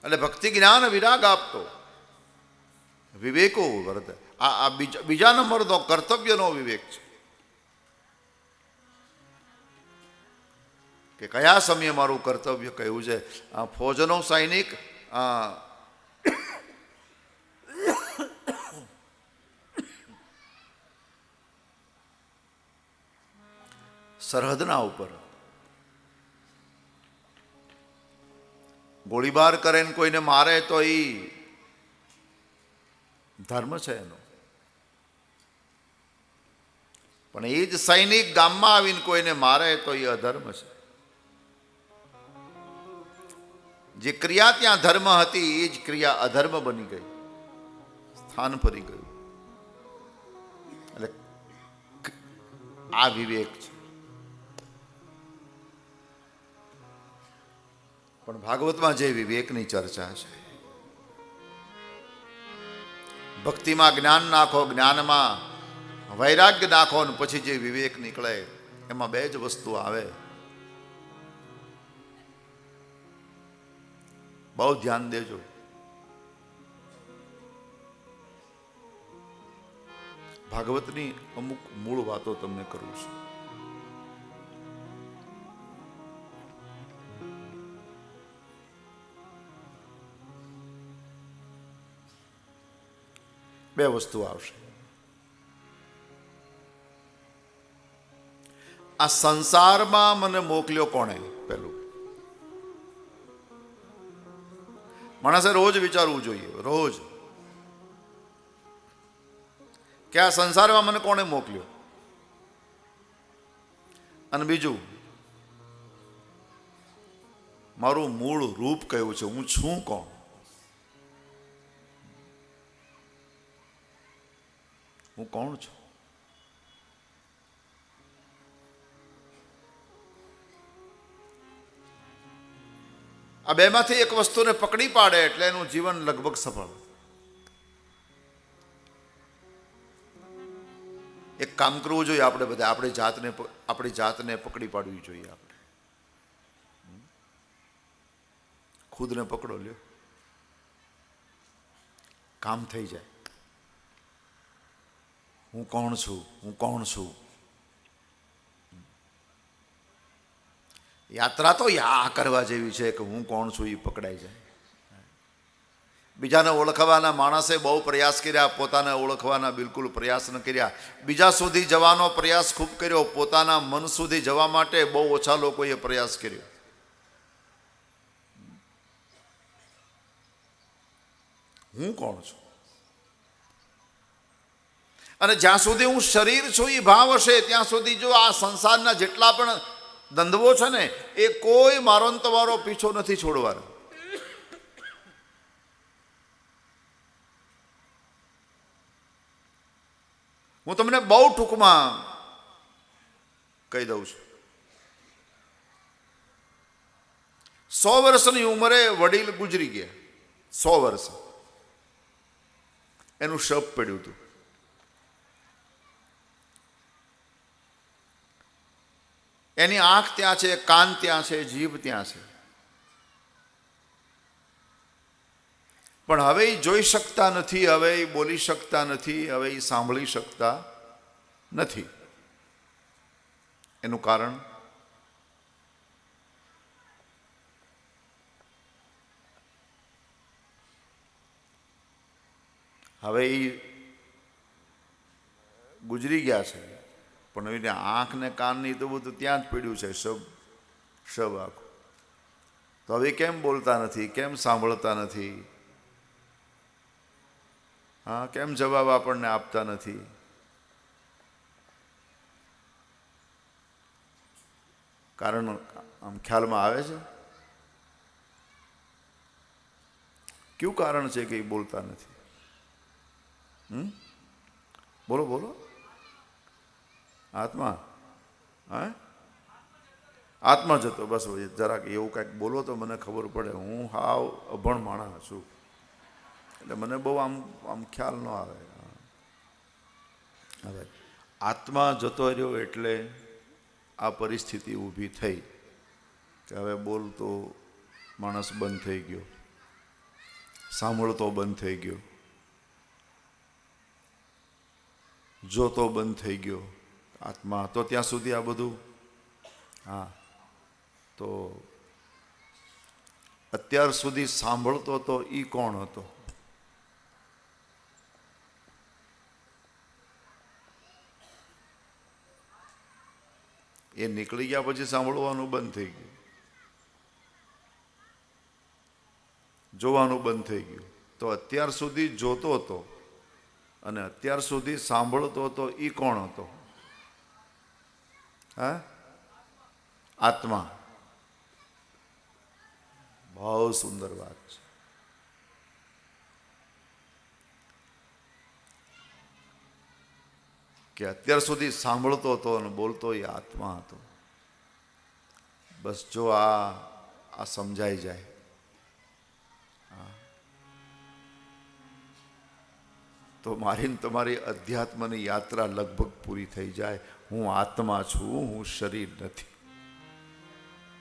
એટલે ભક્તિ જ્ઞાન વિરાગ આપતો વિવેકો વર્ત. આ બીજા નંબરનો કર્તવ્યનો વિવેક છે કે કયા સમયે મારું કર્તવ્ય કયું છે. આ ફોજનો સૈનિક સરહદના ઉપર ગોળીબાર કરે ને કોઈને મારે તો એ ધર્મ છે એનો, પણ એ જ સૈનિક ગામમાં આવીને કોઈને મારે તો એ અધર્મ છે. જે ક્રિયા ત્યાં ધર્મ હતી એ જ ક્રિયા અધર્મ બની ગઈ, સ્થાન ફરી ગયું. એટલે આ વિવેક છે. પણ ભાગવતમાં જે વિવેકની ચર્ચા છે, ભક્તિમાં જ્ઞાન નાખો, જ્ઞાનમાં વૈરાગ્ય નાખો ને પછી જે વિવેક નીકળે એમાં બે જ વસ્તુ આવે. બહુ ધ્યાન દેજો. ભાગવતની અમુક મૂળ વાતો તમને કરું છું. બે વસ્તુ આવશે. આ સંસારમાં મને મોકલ્યો કોણે? પેલું માણસે રોજ વિચારવું જોઈએ, રોજ, કે આ સંસારમાં મને કોણે મોકલ્યો. અને બીજું, મારું મૂળ રૂપ કયું છે, હું છું કોણ? હું કોણ છું? આ બેમાંથી એક વસ્તુને પકડી પાડે એટલે એનું જીવન લગભગ સફળ. એક કામ કરવું જોઈએ આપણે બધા, આપણી જાતને પકડી પાડવી જોઈએ. આપણે ખુદને પકડો, લ્યો, કામ થઈ જાય. હું કોણ છું, હું કોણ છું. યાત્રા તો યા કરવા જેવી છે કે હું કોણ છું એ પકડાઈ જાય. બીજાને ઓળખવાના માણસે બહુ પ્રયાસ કર્યા, પોતાને ઓળખવાના બિલકુલ પ્રયાસ ન કર્યા. બીજા સુધી જવાનો પ્રયાસ ખૂબ કર્યો, પોતાના મન સુધી જવા માટે બહુ ઓછા લોકોએ પ્રયાસ કર્યો. હું કોણ છું? અને જ્યાં સુધી હું શરીર છું એ ભાવ હશે ત્યાં સુધી જો આ સંસારના જેટલા પણ દંડવો છે ને એ કોઈ મારો ને તમારો પીછો નથી છોડવાનો. હું તમને બહુ ટૂંકમાં કહી દઉં છું. 100 વર્ષની ઉંમરે વડીલ ગુજરી ગયા. 100 વર્ષ એનું શબ પડ્યું હતું. એની આંખ ત્યાં છે, કાન ત્યાં છે, જીભ ત્યાં છે, પણ હવે એ જોઈ શકતા નથી, હવે એ બોલી શકતા નથી, હવે એ સાંભળી શકતા નથી. એનું કારણ હવે એ ગુજરી ગયા છે, પણ એને આંખ ને કાન ની તો બધું ત્યાં જ પડ્યું છે, શબ આખું. તો હવે કેમ બોલતા નથી, કેમ સાંભળતા નથી? હા, કેમ જવાબ આપણને આપતા નથી? કારણ આમ ખ્યાલમાં આવે છે? કયું કારણ છે કે એ બોલતા નથી? બોલો બોલો. આત્મા. હા, આત્મા જતો. બસ જરાક એવું કાંઈક બોલો તો મને ખબર પડે. હું હાવ અભણ માણસ છું એટલે મને બહુ આમ ખ્યાલ ન આવે. હવે આત્મા જતો રહ્યો એટલે આ પરિસ્થિતિ ઊભી થઈ કે હવે બોલતો માણસ બંધ થઈ ગયો. સાંભળતો બંધ થઈ ગયો, જોતો બંધ થઈ ગયો, આત્મા તો ત્યાં સુધી આ બધું. હા, તો અત્યાર સુધી સાંભળતો તો એ કોણ હતો? એ નીકળી ગયા પછી સાંભળવાનું બંધ થઈ ગયું, જોવાનું બંધ થઈ ગયું. તો અત્યાર સુધી જોતો હતો અને અત્યાર સુધી સાંભળતો હતો, એ કોણ હતો? હા, આત્મા. બહુ સુંદર વાત છે. કે અત્યાર સુધી સાંભળતો હતો અને બોલતો એ આત્મા હતો. બસ જો આ સમજાઈ જાય, તો મારી ને તમારી અધ્યાત્મની યાત્રા લગભગ પૂરી થઈ જાય. હું આત્મા છું, હું શરીર નથી.